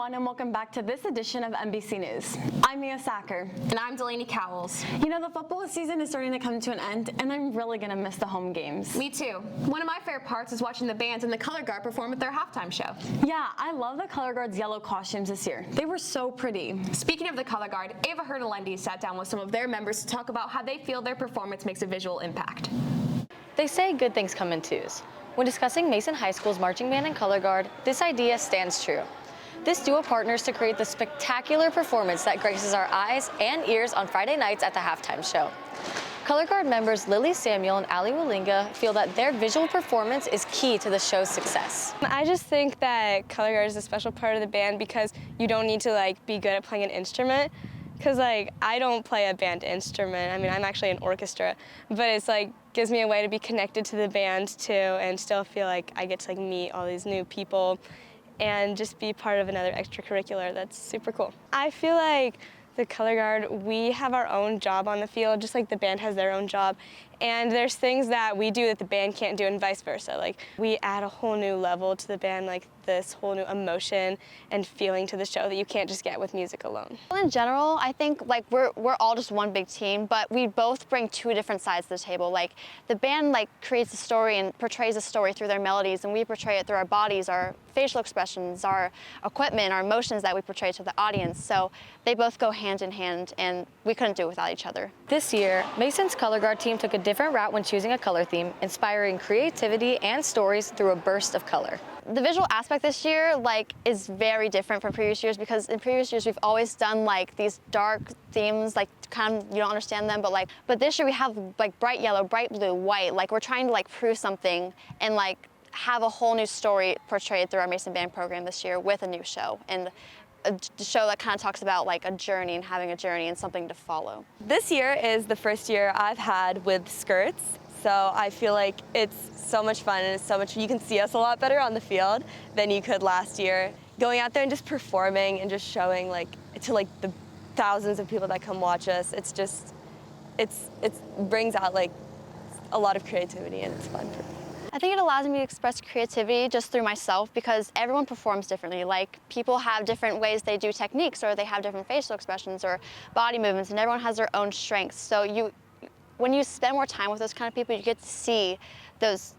everyone, and welcome back to this edition of NBC News. I'm Mia Sacker. And I'm Delaney Cowles. You know, the football season is starting to come to an end, and I'm really going to miss the home games. Me too. One of my favorite parts is watching the bands and the Color Guard perform at their halftime show. Yeah, I love the Color Guard's yellow costumes this year. They were so pretty. Speaking of the Color Guard, Ava Hurtalendi sat down with some of their members to talk about how they feel their performance makes a visual impact. They say good things come in twos. When discussing Mason High School's marching band and color guard, this idea stands true. This duo partners to create the spectacular performance that graces our eyes and ears on Friday nights at the halftime show. Color Guard members Lily Samuel and Ali Walinga feel that their visual performance is key to the show's success. I just think that color guard is a special part of the band because you don't need to be good at playing an instrument. Because I don't play a band instrument. I mean, I'm actually in orchestra, but it's gives me a way to be connected to the band too and still feel like I get to meet all these new people and just be part of another extracurricular that's super cool. I feel like the Color Guard, we have our own job on the field, just like the band has their own job. And there's things that we do that the band can't do and vice versa. We add a whole new level to the band, this whole new emotion and feeling to the show that you can't just get with music alone. In general, I think we're all just one big team, but we both bring two different sides to the table. The band creates a story and portrays a story through their melodies, and we portray it through our bodies, our facial expressions, our equipment, our emotions that we portray to the audience. So they both go hand in hand, and we couldn't do it without each other. This year, Mason's Color Guard team took a different route when choosing a color theme, inspiring creativity and stories through a burst of color. The visual aspect this year is very different from previous years because in previous years we've always done these dark themes, kind of you don't understand them, but this year we have bright yellow, bright blue, white. We're trying to prove something and have a whole new story portrayed through our Mason Band program this year with a new show and a show that kind of talks about a journey and having a journey and something to follow. This year is the first year I've had with skirts, so I feel like it's so much fun and it's so much, you can see us a lot better on the field than you could last year. Going out there and just performing and just showing to the thousands of people that come watch us, it brings out a lot of creativity and it's fun for me. I think it allows me to express creativity just through myself because everyone performs differently. People have different ways they do techniques or they have different facial expressions or body movements, and everyone has their own strengths. So when you spend more time with those kind of people, you get to see those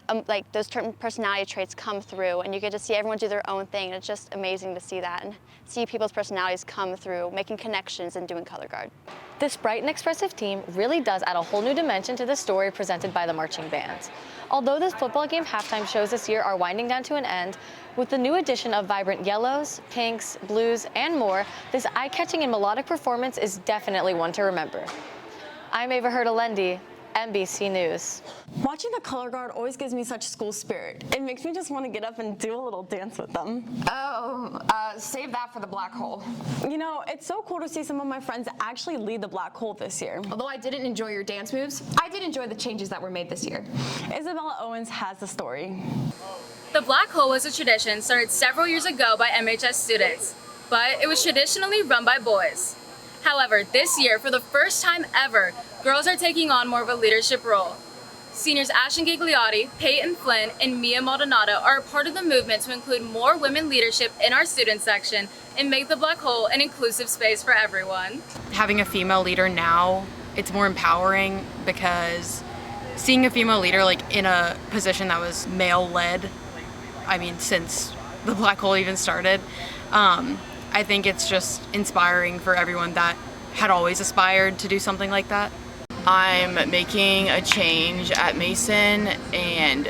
certain personality traits come through, and you get to see everyone do their own thing. And it's just amazing to see that and see people's personalities come through, making connections and doing Color Guard. This bright and expressive team really does add a whole new dimension to the story presented by the marching bands. Although the football game halftime shows this year are winding down to an end, with the new addition of vibrant yellows, pinks, blues, and more, this eye-catching and melodic performance is definitely one to remember. I'm Ava Hurtalendi, NBC News. Watching the Color Guard always gives me such school spirit. It makes me just want to get up and do a little dance with them. Save that for the Black Hole. You know, it's so cool to see some of my friends actually lead the Black Hole this year. Although I didn't enjoy your dance moves, I did enjoy the changes that were made this year. Isabella Owens has the story. The Black Hole was a tradition started several years ago by MHS students, but it was traditionally run by boys. However, this year, for the first time ever, girls are taking on more of a leadership role. Seniors Ashton Gigliotti, Peyton Flynn, and Mia Maldonado are a part of the movement to include more women leadership in our student section and make the Black Hole an inclusive space for everyone. Having a female leader now, it's more empowering because seeing a female leader in a position that was male-led, since the Black Hole even started, I think it's just inspiring for everyone that had always aspired to do something like that. I'm making a change at Mason, and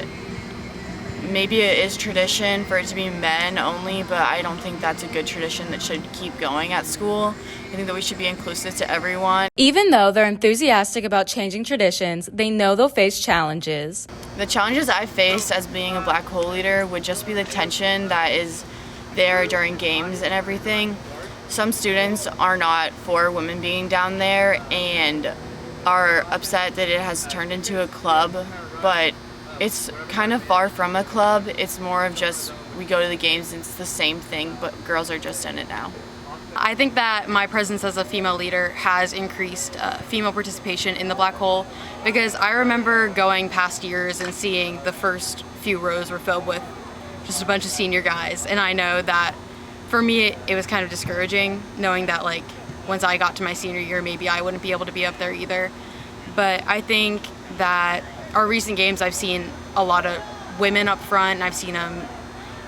maybe it is tradition for it to be men only, but I don't think that's a good tradition that should keep going at school. I think that we should be inclusive to everyone. Even though they're enthusiastic about changing traditions, they know they'll face challenges. The challenges I face as being a Black Hole leader would just be the tension that is there during games and everything. Some students are not for women being down there and are upset that it has turned into a club, but it's kind of far from a club. It's more of just we go to the games and it's the same thing, but girls are just in it now. I think that my presence as a female leader has increased female participation in the Black Hole because I remember going past years and seeing the first few rows were filled with just a bunch of senior guys, and I know that for me, it was kind of discouraging knowing that like once I got to my senior year, maybe I wouldn't be able to be up there either. But I think that our recent games, I've seen a lot of women up front, and I've seen them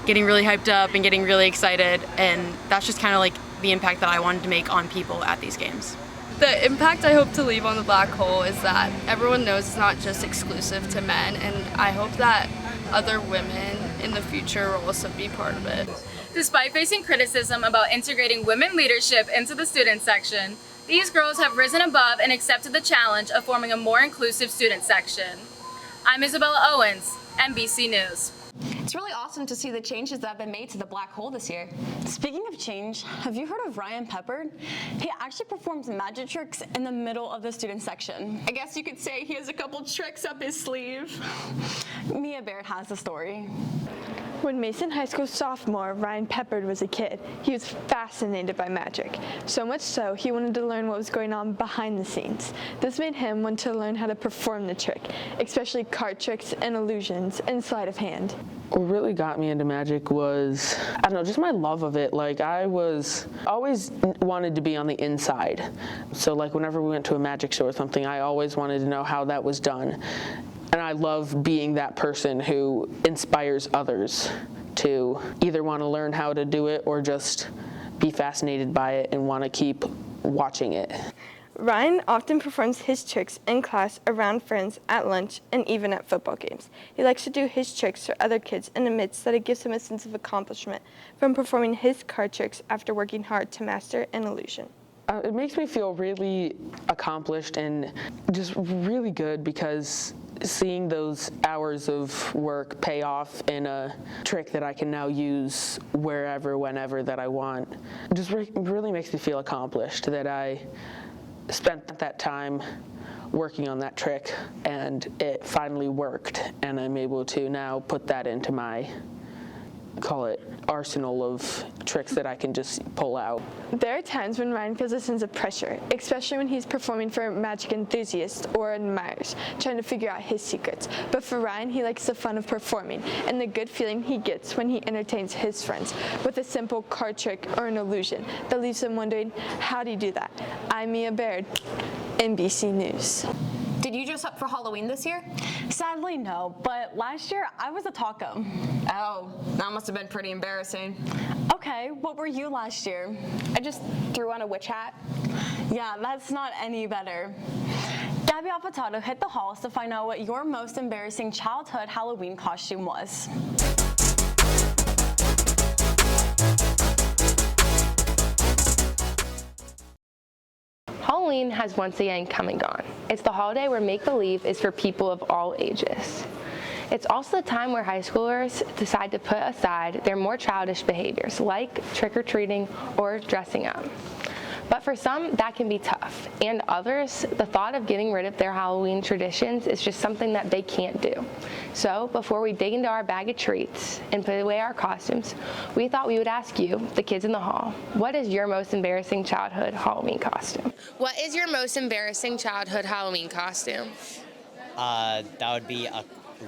getting really hyped up and getting really excited, and that's just kind of like the impact that I wanted to make on people at these games. The impact I hope to leave on the black hole is that everyone knows it's not just exclusive to men, and I hope that other women in the future will also be part of it. Despite facing criticism about integrating women leadership into the student section, these girls have risen above and accepted the challenge of forming a more inclusive student section. I'm Isabella Owens, NBC News. It's really awesome to see the changes that have been made to the black hole this year. Speaking of change, have you heard of Ryan Peppard? He actually performs magic tricks in the middle of the student section. I guess you could say he has a couple tricks up his sleeve. Mia Baird has the story. When Mason High School sophomore Ryan Peppard was a kid, he was fascinated by magic. So much so, he wanted to learn what was going on behind the scenes. This made him want to learn how to perform the trick, especially card tricks and illusions and sleight of hand. What really got me into magic was, I don't know, just my love of it. Like I always wanted to be on the inside. So like whenever we went to a magic show or something, I always wanted to know how that was done. And I love being that person who inspires others to either want to learn how to do it or just be fascinated by it and want to keep watching it. Ryan often performs his tricks in class, around friends, at lunch, and even at football games. He likes to do his tricks for other kids and admits that it gives him a sense of accomplishment from performing his card tricks after working hard to master an illusion. It makes me feel really accomplished and just really good because seeing those hours of work pay off in a trick that I can now use wherever, whenever that I want, just really makes me feel accomplished that I spent that time working on that trick and it finally worked, and I'm able to now put that into my, call it, arsenal of tricks that I can just pull out. There are times when Ryan feels a sense of pressure, especially when he's performing for magic enthusiasts or admirers, trying to figure out his secrets. But for Ryan, he likes the fun of performing and the good feeling he gets when he entertains his friends with a simple card trick or an illusion that leaves him wondering, how do you do that? I'm Mia Baird, NBC News. Did you dress up for Halloween this year? Sadly, no, but last year I was a taco. Oh, that must have been pretty embarrassing. Okay, what were you last year? I just threw on a witch hat. Yeah, that's not any better. Gabby Affatato hit the halls to find out what your most embarrassing childhood Halloween costume was. Halloween has once again come and gone. It's the holiday where make-believe is for people of all ages. It's also the time where high schoolers decide to put aside their more childish behaviors, like trick-or-treating or dressing up. But for some, that can be tough, and others, the thought of getting rid of their Halloween traditions is just something that they can't do. So before we dig into our bag of treats and put away our costumes, we thought we would ask you, the kids in the hall, what is your most embarrassing childhood Halloween costume? What is your most embarrassing childhood Halloween costume? That would be a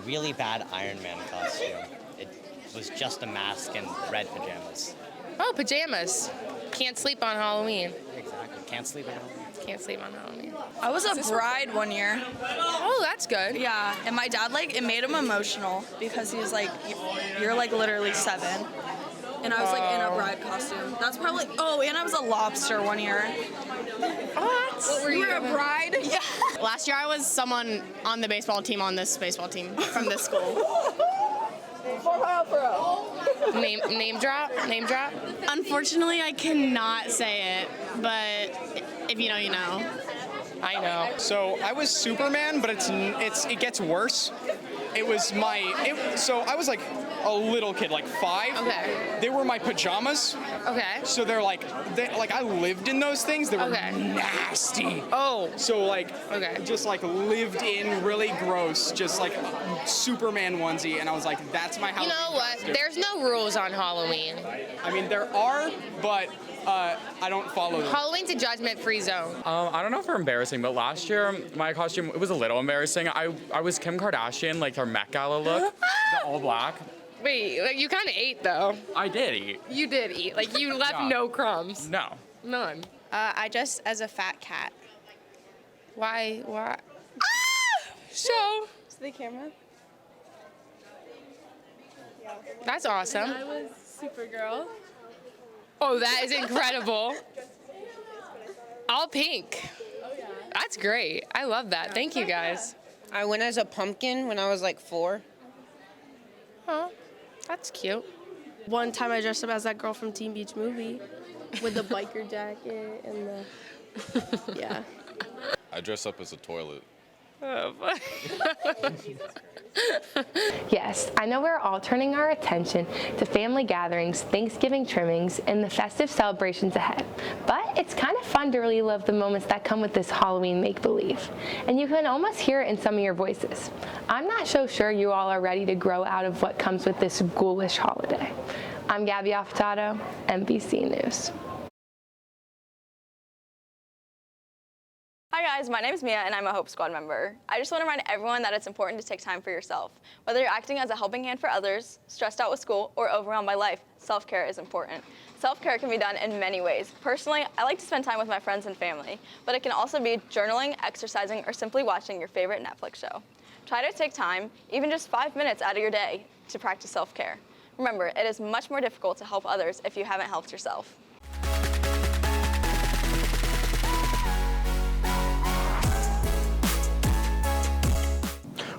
really bad Iron Man costume. It was just a mask and red pajamas. Oh, pajamas. Can't sleep on Halloween. Exactly. Can't sleep on Halloween. Can't sleep on Halloween. I was a bride one year. Oh, that's good. Yeah, and my dad, it made him emotional because he was like, you're literally 7. And I was in a bride costume. That's probably, and I was a lobster one year. What were you? You were a bride? Yeah. Last year I was someone on the baseball team on this baseball team from this school. Name drop? Name drop? Unfortunately, I cannot say it, but if you know, you know. I know. So I was Superman, but it gets worse. So I was like a little kid, like 5. Okay. They were my pajamas. Okay. So they're I lived in those things. They were nasty. Oh. So okay. Just lived in really gross, just like a Superman onesie, and I was like, that's my Halloween. You know what? costume. There's no rules on Halloween. I mean, there are, but I don't follow them. Halloween's a judgment-free zone. I don't know if they're embarrassing, but last year my costume, it was a little embarrassing. I was Kim Kardashian, her Met Gala look, the all black. Wait, like you kind of ate though. I did eat. You did eat. Like you left Yeah. no crumbs. No. None. I dressed as a fat cat. Why? Show. To the camera. That's awesome. I was Supergirl. Oh, that is incredible. All pink. That's great. I love that. Thank you guys. I went as a pumpkin when I was like 4. Huh? That's cute. One time I dressed up as that girl from Teen Beach Movie with the biker jacket and the, yeah. I dress up as a toilet. Yes, I know we're all turning our attention to family gatherings, Thanksgiving trimmings, and the festive celebrations ahead. But it's kind of fun to really love the moments that come with this Halloween make-believe. And you can almost hear it in some of your voices. I'm not so sure you all are ready to grow out of what comes with this ghoulish holiday. I'm Gabby Affatato, NBC News. Hi guys, my name is Mia and I'm a Hope Squad member. I just want to remind everyone that it's important to take time for yourself. Whether you're acting as a helping hand for others, stressed out with school, or overwhelmed by life, self-care is important. Self-care can be done in many ways. Personally, I like to spend time with my friends and family, but it can also be journaling, exercising, or simply watching your favorite Netflix show. Try to take time, even just 5 minutes out of your day, to practice self-care. Remember, it is much more difficult to help others if you haven't helped yourself.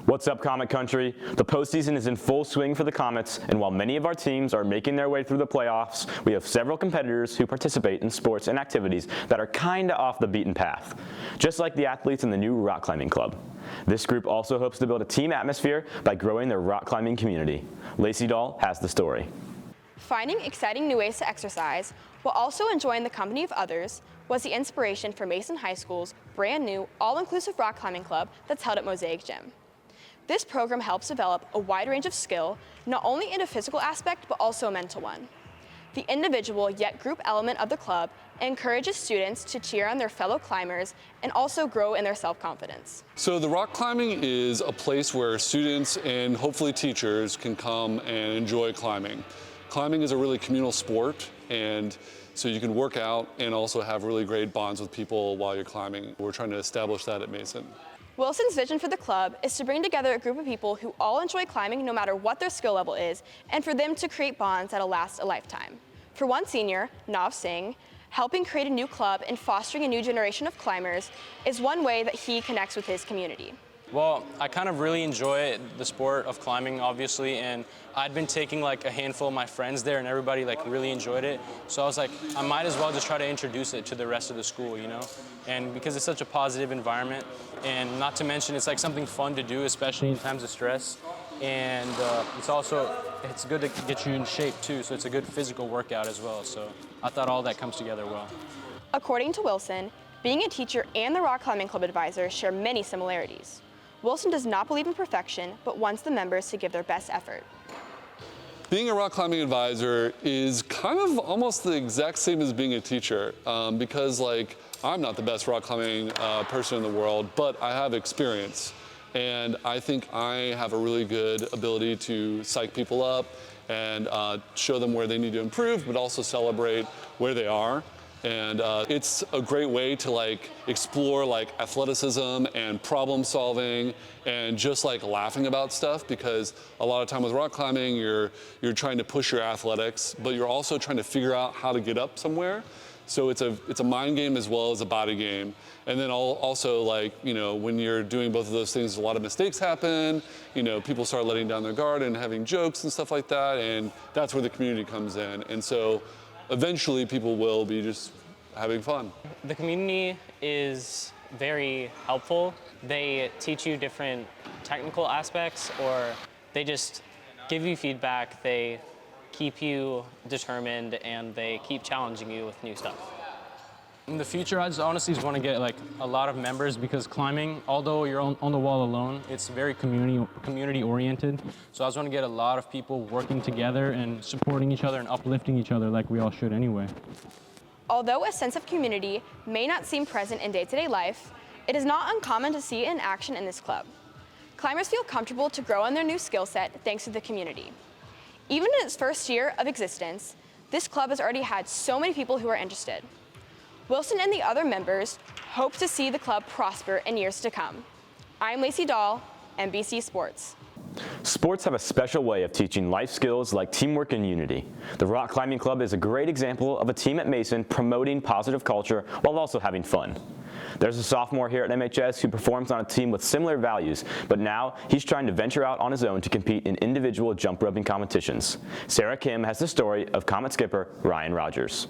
What's up, Comet Country? The postseason is in full swing for the Comets, and while many of our teams are making their way through the playoffs, we have several competitors who participate in sports and activities that are kinda off the beaten path, just like the athletes in the new rock climbing club. This group also hopes to build a team atmosphere by growing their rock climbing community. Lacey Dahl has the story. Finding exciting new ways to exercise while also enjoying the company of others was the inspiration for Mason High School's brand new all-inclusive rock climbing club that's held at Mosaic Gym. This program helps develop a wide range of skill, not only in a physical aspect, but also a mental one. The individual yet group element of the club encourages students to cheer on their fellow climbers and also grow in their self-confidence. So the rock climbing is a place where students and hopefully teachers can come and enjoy climbing. Climbing is a really communal sport, and so you can work out and also have really great bonds with people while you're climbing. We're trying to establish that at Mason. Wilson's vision for the club is to bring together a group of people who all enjoy climbing no matter what their skill level is, and for them to create bonds that'll last a lifetime. For one senior, Nav Singh, helping create a new club and fostering a new generation of climbers is one way that he connects with his community. Well, I kind of really enjoy the sport of climbing, obviously, and I'd been taking like a handful of my friends there and everybody like really enjoyed it. So I was like, I might as well just try to introduce it to the rest of the school, you know? And because it's such a positive environment, and not to mention it's like something fun to do, especially in times of stress. And it's good to get you in shape too, so it's a good physical workout as well. So I thought all that comes together well. According to Wilson, being a teacher and the rock climbing club advisor share many similarities. Wilson does not believe in perfection, but wants the members to give their best effort. Being a rock climbing advisor is kind of almost the exact same as being a teacher, because like I'm not the best rock climbing person in the world, but I have experience. And I think I have a really good ability to psych people up and show them where they need to improve, but also celebrate where they are. And it's a great way to like explore like athleticism and problem solving and just like laughing about stuff, because a lot of time with rock climbing, you're trying to push your athletics, but you're also trying to figure out how to get up somewhere. So it's a mind game as well as a body game. And then also, like, you know, when you're doing both of those things, a lot of mistakes happen. You know, people start letting down their guard and having jokes and stuff like that. And that's where the community comes in. And so eventually people will be just having fun. The community is very helpful. They teach you different technical aspects, or they just give you feedback. They keep you determined, and they keep challenging you with new stuff. In the future, I just honestly just want to get like a lot of members, because climbing, although you're on the wall alone, it's very community oriented. So I just want to get a lot of people working together and supporting each other and uplifting each other like we all should anyway. Although a sense of community may not seem present in day-to-day life, it is not uncommon to see it in action in this club. Climbers feel comfortable to grow on their new skill set thanks to the community. Even in its first year of existence, this club has already had so many people who are interested. Wilson and the other members hope to see the club prosper in years to come. I'm Lacey Dahl, NBC Sports. Sports have a special way of teaching life skills like teamwork and unity. The Rock Climbing Club is a great example of a team at Mason promoting positive culture while also having fun. There's a sophomore here at MHS who performs on a team with similar values, but now he's trying to venture out on his own to compete in individual jump roping competitions. Sarah Kim has the story of Comet skipper Ryan Rogers.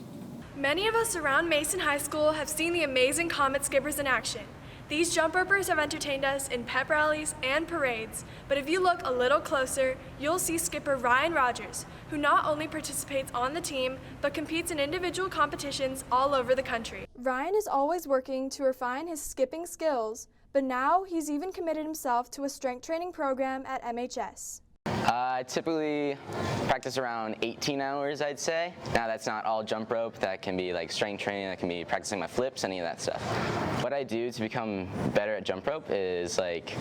Many of us around Mason High School have seen the amazing Comet skippers in action. These jump ropers have entertained us in pep rallies and parades, but if you look a little closer, you'll see skipper Ryan Rogers, who not only participates on the team, but competes in individual competitions all over the country. Ryan is always working to refine his skipping skills, but now he's even committed himself to a strength training program at MHS. I typically practice around 18 hours, I'd say. Now that's not all jump rope. That can be like strength training, that can be practicing my flips, any of that stuff. What I do to become better at jump rope is like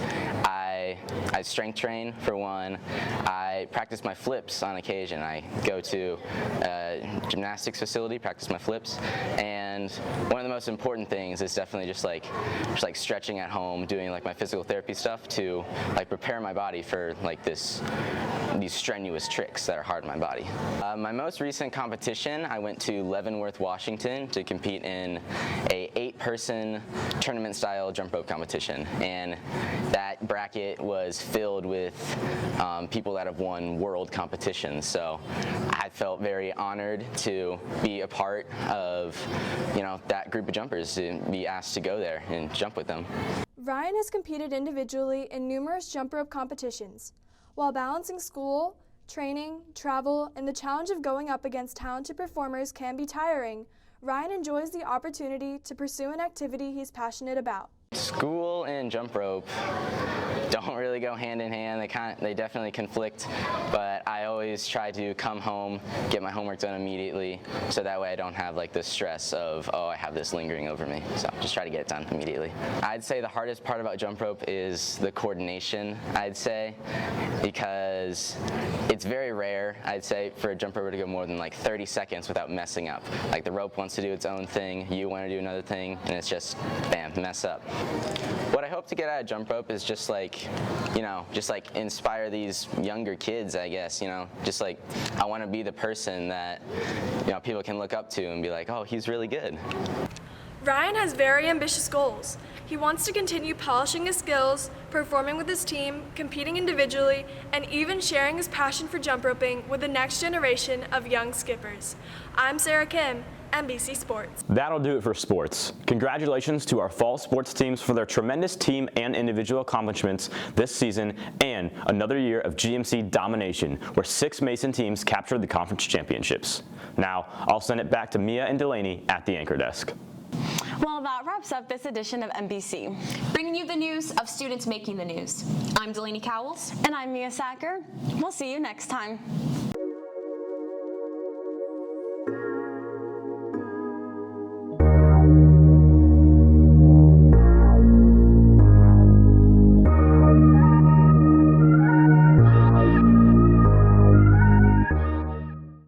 I strength train for one. I practice my flips on occasion. I go to a gymnastics facility, practice my flips, and one of the most important things is definitely just like stretching at home, doing like my physical therapy stuff to like prepare my body for like these strenuous tricks that are hard on my body. My most recent competition, I went to Leavenworth, Washington to compete in a 8-person tournament-style jump rope competition, and that bracket was filled with people that have won world competitions. So I felt very honored to be a part of, that group of jumpers, to be asked to go there and jump with them. Ryan has competed individually in numerous jump rope competitions. While balancing school, training, travel, and the challenge of going up against talented performers can be tiring, Ryan enjoys the opportunity to pursue an activity he's passionate about. School and jump rope don't really go hand in hand. They definitely conflict, but I always try to come home, get my homework done immediately, so that way I don't have like the stress of, oh, I have this lingering over me. So just try to get it done immediately. I'd say the hardest part about jump rope is the coordination, I'd say, because it's very rare, I'd say, for a jump roper to go more than like 30 seconds without messing up. Like the rope wants to do its own thing, you want to do another thing, and it's just, bam, mess up. What I hope to get out of jump rope is just like inspire these younger kids, I guess, just like I want to be the person that, people can look up to and be like, oh, he's really good. Ryan has very ambitious goals. He wants to continue polishing his skills, performing with his team, competing individually, and even sharing his passion for jump roping with the next generation of young skippers. I'm Sarah Kim, NBC Sports. That'll do it for sports. Congratulations to our fall sports teams for their tremendous team and individual accomplishments this season, and another year of GMC domination, where 6 Mason teams captured the conference championships. Now, I'll send it back to Mia and Delaney at the anchor desk. Well, that wraps up this edition of NBC. Bringing you the news of students making the news. I'm Delaney Cowles. And I'm Mia Sacker. We'll see you next time.